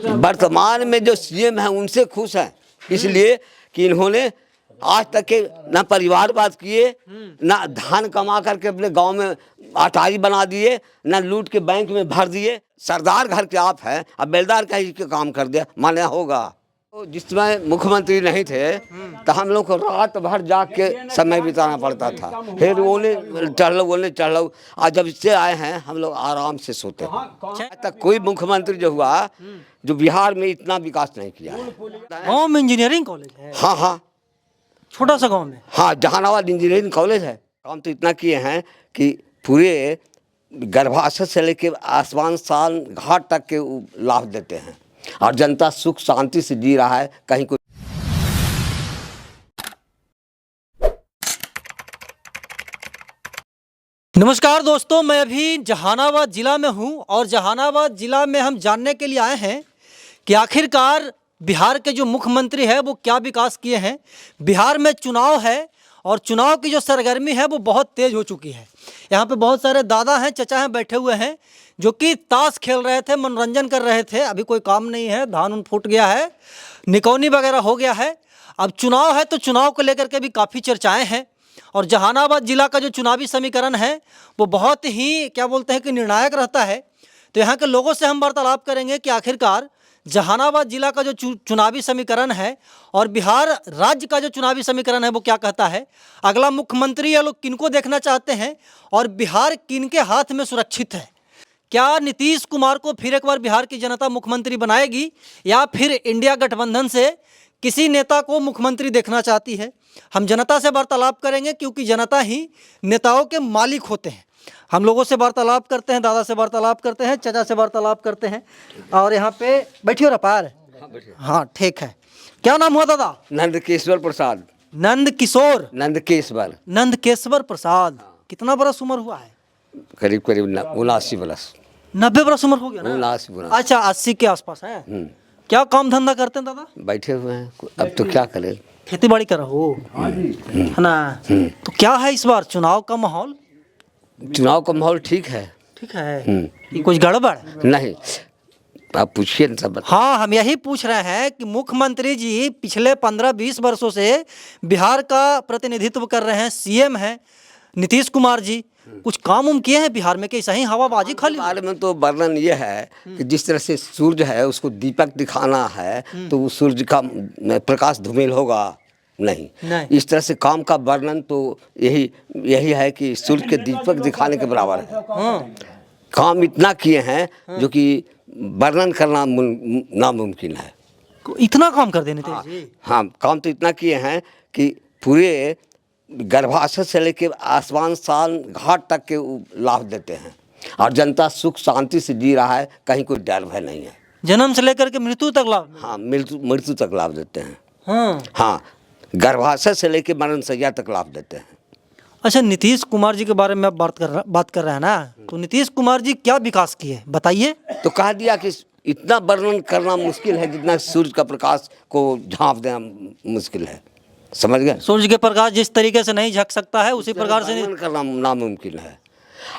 वर्तमान में जो सीएम हैं उनसे खुश हैं, इसलिए कि इन्होंने आज तक के ना परिवारवाद किए, ना धान कमा करके अपने गांव में अटारी बना दिए, ना लूट के बैंक में भर दिए। सरदार घर के आप हैं, अब बेलदार का ही काम कर दिया, माने होगा। तो जिस समय मुख्यमंत्री नहीं थे तो हम लोग को रात भर जाग के समय बिताना पड़ता था, फिर ओले चढ़ लो। आज जब इससे आए हैं हम लोग आराम से सोते हैं। आज तक कोई मुख्यमंत्री जो हुआ जो बिहार में इतना विकास नहीं किया है। गाँव में इंजीनियरिंग कॉलेज है? हाँ, छोटा सा गांव में। हाँ, जहानाबाद इंजीनियरिंग कॉलेज है। काम तो इतना किए हैं कि पूरे गर्भाशय से लेकर आसमान साल घाट तक के लाभ देते हैं और जनता सुख शांति से जी रहा है। कहीं कोई नमस्कार दोस्तों, मैं अभी जहानाबाद ज़िला में हूं और जहानाबाद ज़िला में हम जानने के लिए आए हैं कि आखिरकार बिहार के जो मुख्यमंत्री है वो क्या विकास किए हैं। बिहार में चुनाव है और चुनाव की जो सरगर्मी है वो बहुत तेज़ हो चुकी है। यहाँ पे बहुत सारे दादा हैं, चचा हैं, बैठे हुए हैं जो कि ताश खेल रहे थे, मनोरंजन कर रहे थे। अभी कोई काम नहीं है, धान उन फूट गया है, निकौनी वगैरह हो गया है। अब चुनाव है तो चुनाव को लेकर के भी काफ़ी चर्चाएँ हैं और जहानाबाद ज़िला का जो चुनावी समीकरण है वो बहुत ही क्या बोलते हैं कि निर्णायक रहता है। तो यहाँ के लोगों से हम वार्तालाप करेंगे कि आखिरकार जहानाबाद ज़िला का जो चुनावी समीकरण है और बिहार राज्य का जो चुनावी समीकरण है वो क्या कहता है। अगला मुख्यमंत्री ये लोग किनको देखना चाहते हैं और बिहार किनके हाथ में सुरक्षित है। क्या नीतीश कुमार को फिर एक बार बिहार की जनता मुख्यमंत्री बनाएगी या फिर इंडिया गठबंधन से किसी नेता को मुख्यमंत्री देखना चाहती है। हम जनता से वार्तालाप करेंगे क्योंकि जनता ही नेताओं के मालिक होते हैं। हम लोगों से वार्तालाप करते हैं, दादा से वार्तालाप करते हैं, चाचा से वार्तालाप करते हैं। और यहाँ पे बैठिए रपार। हाँ ठीक है। क्या नाम हुआ दादा? नंदकेश्वर प्रसाद। नंदकिशोर? नंदकेश्वर प्रसाद। कितना बरस उम्र हुआ है? करीब 79 बरस। 90 बरस उम्र हो गया ना? 79 बरस। अच्छा, 80 के आसपास है। क्या काम धंधा करते हैं दादा? बैठे हुए हैं, अब तो क्या करें, खेती बाड़ी कर रहे हो है ना? तो क्या है इस बार चुनाव का माहौल? चुनाव का माहौल ठीक है। ठीक है। ये कुछ गड़बड़ नहीं, आप पूछिए ना सब। हाँ, हम यही पूछ रहे हैं कि मुख्यमंत्री जी पिछले 15-20 वर्षों से बिहार का प्रतिनिधित्व कर रहे हैं, सीएम हैं नीतीश कुमार जी। कुछ काम उम किए हैं बिहार में कि ऐसा ही हवाबाजी खाली? बारे में तो वर्णन ये है कि जिस तरह से सूर्य है उसको दीपक दिखाना है तो वो सूर्य का प्रकाश धूमिल होगा नहीं। इस तरह से काम का वर्णन तो यही है कि सूर्य के दीपक दिखाने के बराबर है। काम इतना किए हैं जो कि वर्णन करना नामुमकिन है। इतना काम कर देने थे? हाँ, काम तो इतना किए हैं कि पूरे गर्भाशय से लेकर आसमान साल घाट तक के लाभ देते हैं और जनता सुख शांति से जी रहा है। कहीं कोई डर भय नहीं है। जन्म से लेकर के मृत्यु तक लाभ? हाँ, मृत्यु तक लाभ देते हैं। हाँ, गर्भाशय से लेकर मरण सैया तक लाभ देते हैं। अच्छा, नीतीश कुमार जी के बारे में आप बात कर रहे हैं ना, तो नीतीश कुमार जी क्या विकास किए बताइए। तो कह दिया कि इतना वर्णन करना मुश्किल है जितना सूर्य का प्रकाश को झाँप देना मुश्किल है। समझ गए? सूर्य के प्रकाश जिस तरीके से नहीं झक सकता है उसी प्रकार से वर्णन करना नामुमकिन है।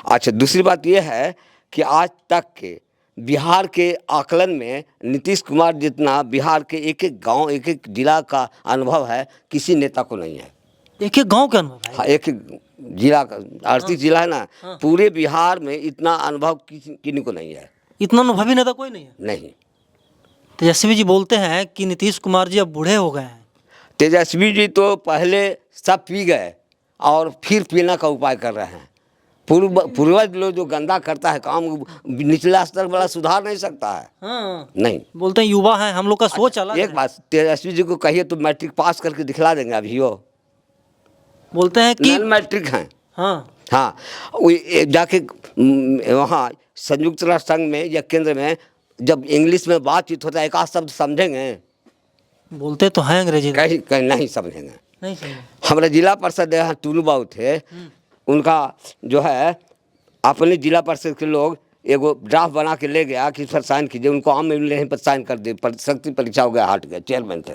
अच्छा, दूसरी बात यह है कि आज तक के बिहार के आकलन में नीतीश कुमार जितना बिहार के एक एक गांव, एक एक जिला का अनुभव है किसी नेता को नहीं है। एक एक गांव का अनुभव है? हाँ, एक एक जिला का 38 जिला है ना। पूरे बिहार में इतना अनुभव किसी को नहीं है। इतना अनुभवी नेता कोई नहीं है? नहीं। तेजस्वी जी बोलते हैं कि नीतीश कुमार जी अब बूढ़े हो गए हैं। तेजस्वी जी तो पहले सब पी गए और फिर पीना का उपाय कर रहे हैं। पूर्वज लोग जो गंदा करता है काम, निचला स्तर वाला सुधार नहीं सकता है। नहीं, बोलते हैं युवा हैं हम लोग का सोच अलग है। एक बात तेजस्वी जी को कहिए तो मैट्रिक पास करके दिखला देंगे अभी। वो बोलते हैं कि मैट्रिक हैं। हाँ, जाके वहाँ संयुक्त राष्ट्र संघ में या केंद्र में जब इंग्लिश में बातचीत होता है एक आध शब्द समझेंगे? बोलते तो हैं अंग्रेजी। कहीं नहीं समझेंगे। नहीं समझेंगे। हमारे जिला परिषद यहाँ टूनू बाबू थे, उनका जो है अपने जिला परिषद के लोग एगो ड्राफ्ट बना के ले गया कि इस पर साइन कीजिए, उनको आम में नहीं पर साइन कर दिए, शक्ति परीक्षा हो गया, हट गए, चेयरमैन थे।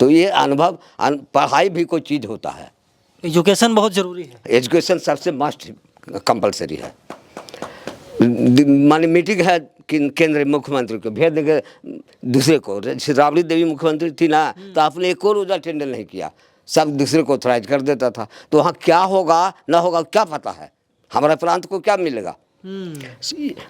तो ये अनुभव, पढ़ाई भी कोई चीज़ होता है। एजुकेशन बहुत ज़रूरी है। एजुकेशन सबसे मस्ट कंपलसरी है। माने मीटिंग है केंद्रीय मुख्यमंत्री को भेज देंगे दूसरे को। जैसे राबड़ी देवी मुख्यमंत्री थी ना, तो आपने एक और रोजा टेंडर नहीं किया, सब दूसरे को ऑथराइज कर देता था। तो वहाँ क्या होगा ना होगा क्या पता है, हमारा प्रांत को क्या मिलेगा।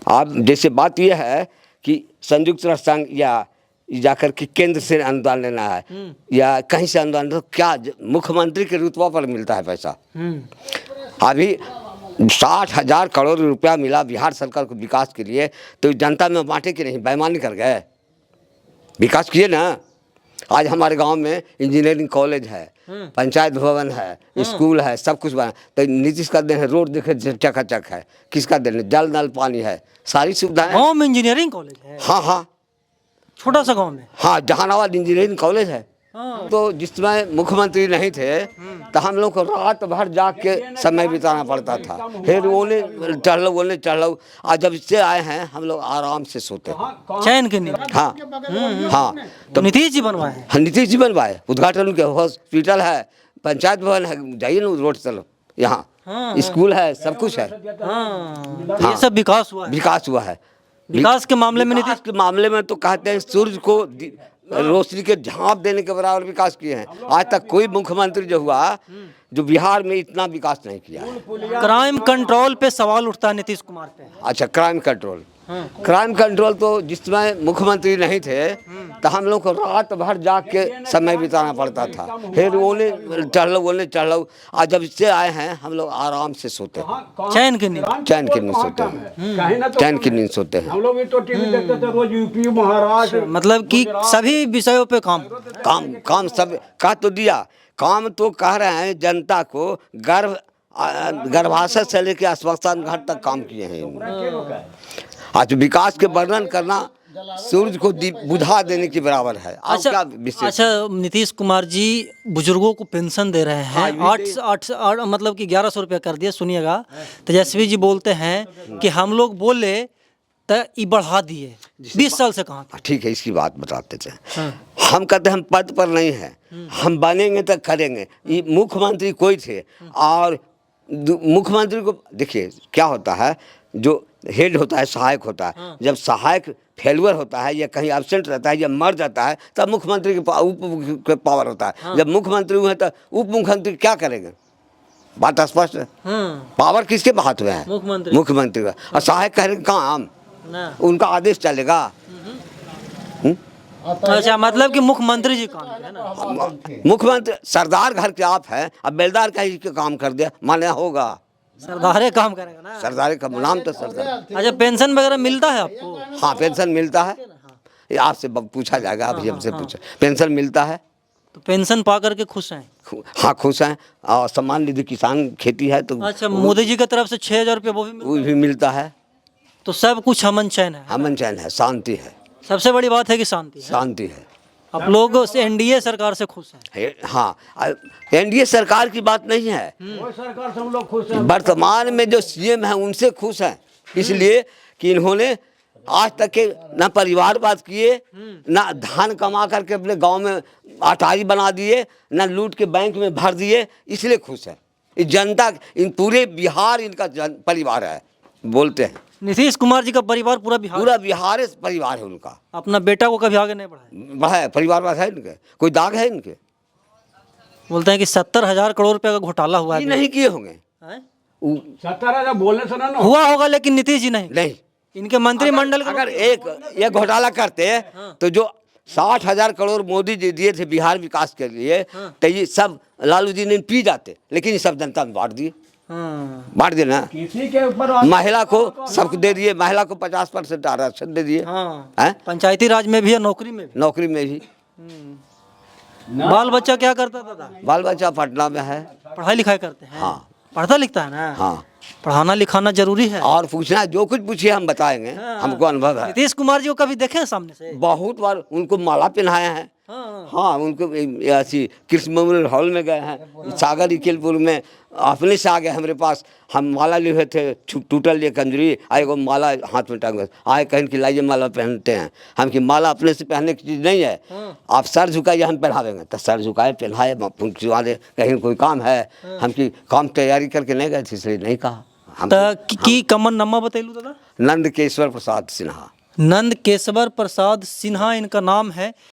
आप जैसे बात यह है कि संयुक्त राष्ट्र संघ या जाकर के केंद्र से अनुदान लेना है या कहीं से अनुदान, तो क्या मुख्यमंत्री के रुतबा पर मिलता है पैसा। अभी 60,000 करोड़ रुपया मिला बिहार सरकार को विकास के लिए, तो जनता में बांटे कि नहीं, बेईमानी कर गए, विकास किए ना। आज हमारे गांव में इंजीनियरिंग कॉलेज है, पंचायत भवन है, स्कूल है, सब कुछ बना। तो नीतीश का देन है, रोड देखे चकाचक है, किसका देन है, जल नल पानी है, सारी सुविधाएं। गाँव में इंजीनियरिंग कॉलेज है? हाँ हाँ, छोटा सा गाँव में। हाँ, जहानाबाद इंजीनियरिंग कॉलेज है। तो जिस समय मुख्यमंत्री नहीं थे तो हम लोग को रात भर जाग के समय बिताना पड़ता था, फिर ओने चढ़ लो। आज जब इससे आए हैं हम लोग आराम से सोते हैं, चैन की नींद। हाँ हाँ। तो नीतीश जी बनवाए? हाँ, नीतीश जी बनवाए, उद्घाटन के, हॉस्पिटल है, पंचायत भवन है, जाइए ना रोड चलो, यहाँ स्कूल है, सब कुछ है। ये सब विकास हुआ है? विकास हुआ है। विकास के मामले में नीतीश के मामले में तो कहते हैं सूरज को रोशनी के झांप देने के बराबर विकास किए हैं। आज तक कोई मुख्यमंत्री जो हुआ जो बिहार में इतना विकास नहीं किया है। क्राइम कंट्रोल पे सवाल उठता है नीतीश कुमार पे। अच्छा, क्राइम कंट्रोल, क्राइम कंट्रोल तो जिस समय मुख्यमंत्री नहीं थे तो हम लोग को रात भर जाग के समय बिताना पड़ता था, फिर ओने चढ़ लो। आज जब इससे आए हैं हम लोग आराम से सोते हैं, चैन की नींद। चैन की नींद सोते हैं, चैन की नींद सोते हैं। हम लोग भी तो टीवी देखते थे रोज, यूपी महाराष्ट्र, मतलब कि सभी विषयों पे काम सब कह तो दिया, काम तो कह रहे हैं। जनता को गर्भाशय से लेकर अस्पताल घर तक काम किए हैं। आज विकास के वर्णन करना सूरज को बुझा देने के बराबर है। अच्छा, नीतीश कुमार जी बुजुर्गों को पेंशन दे रहे हैं, 8 मतलब कि 1100 रुपया कर दिया। सुनिएगा, तेजस्वी जी बोलते हैं कि हम लोग बोले तो ये बढ़ा दिए, 20 साल से कहाँ था। ठीक है, इसकी बात बताते थे। हम कहते हम पद पर नहीं हैं, हम बनेंगे तो करेंगे। ये मुख्यमंत्री कोई थे, और मुख्यमंत्री को देखिए क्या होता है, जो हेड होता है सहायक होता है। जब सहायक फेलुअर होता है या कहीं एब्सेंट रहता है या मर जाता है तब मुख्यमंत्री के पावर होता है। जब मुख्यमंत्री हुए तो उप मुख्यमंत्री क्या करेंगे, बात स्पष्ट है। पावर किसके हाथ में है, मुख्यमंत्री का। और सहायक करेंगे काम, उनका आदेश चलेगा। अच्छा, मतलब कि मुख्यमंत्री जी काम है ना। मुख्यमंत्री सरदार घर के आप हैं, अब बेलदार का ही काम कर दिया, मान्य होगा। सरदारे काम करेगा ना, सरदारे का नाम तो सरदार। अच्छा, पेंशन वगैरह मिलता है आपको? हाँ, पेंशन मिलता है, ये आपसे पूछा जाएगा, अभी हमसे पूछा। पेंशन मिलता है, तो पेंशन पा करके खुश हैं? हाँ, खुश हैं। और सम्मान निधि किसान खेती है तो अच्छा, मोदी जी की तरफ से 6,000 रुपये वो भी मिलता है। तो सब कुछ अमन चैन है? अमन चैन है, शांति है। सबसे बड़ी बात है कि शांति है। शांति है। आप लोग एनडीए सरकार से खुश हैं? हाँ, एनडीए सरकार की बात नहीं है, वो सरकार से हम लोग खुश हैं। वर्तमान में जो सीएम है उनसे खुश हैं, इसलिए कि इन्होंने आज तक के ना परिवारवाद किए, ना धान कमा करके अपने गांव में अटारी बना दिए, ना लूट के बैंक में भर दिए, इसलिए खुश है। इस जनता, इन पूरे बिहार इनका परिवार है, बोलते हैं। नीतीश कुमार जी का परिवार पूरा बिहार परिवार है उनका। अपना बेटा को कभी आगे नहीं बढ़ाया, परिवारवाद है इनके, कोई दाग है इनके? बोलते हैं कि 70,000 करोड़ रुपए का घोटाला हुआ है। नहीं किए होंगे, 70,000 बोलने से ना हुआ होगा, लेकिन नीतीश जी नहीं। इनके मंत्रिमंडल अगर एक घोटाला करते तो जो 60,000 करोड़ मोदी जी दिए थे बिहार विकास के लिए, तो ये सब लालू जी ने पी जाते, लेकिन ये सब जनता में बांट दिए। बांट दिए ना, किसी के ऊपर महिला को सबको दे दिए, महिला को 50% आरक्षण दे दिए। पंचायती राज में भी है, नौकरी में भी। बाल बच्चा क्या करता था? बाल बच्चा पटना में है, पढ़ाई लिखाई करते हैं। हाँ, पढ़ता लिखता है ना। हाँ, पढ़ाना लिखाना जरूरी है। और पूछना जो कुछ पूछिए हम बताएंगे, हमको अनुभव है। नीतीश कुमार जी को कभी देखे हैं सामने से? बहुत बार उनको माला पहनाया है। हाँ, उनको ऐसी कृष्ण मेमोरियल हॉल में गए हैं, सागर इकेलपुर में अपने से आ गए हमारे पास। हम माला लिए हुए थे, टूटल ये कंजरी, आए वो माला हाथ में टांगे आए, कहीं कि लाइए माला पहनते हैं। हम कि माला अपने से पहनने की चीज़ नहीं है, आप सर झुकाइए हम पहनावेंगे। तो सर झुकाए, पहनाए, पहुँचवा दे, कहीं कोई काम है। हम की काम तैयारी करके नहीं गए थे, इसलिए नहीं कहा। की कमन नम्मा बतैलू दादा? नंदकेश्वर प्रसाद सिन्हा। नंद केशवर प्रसाद सिन्हा इनका नाम है।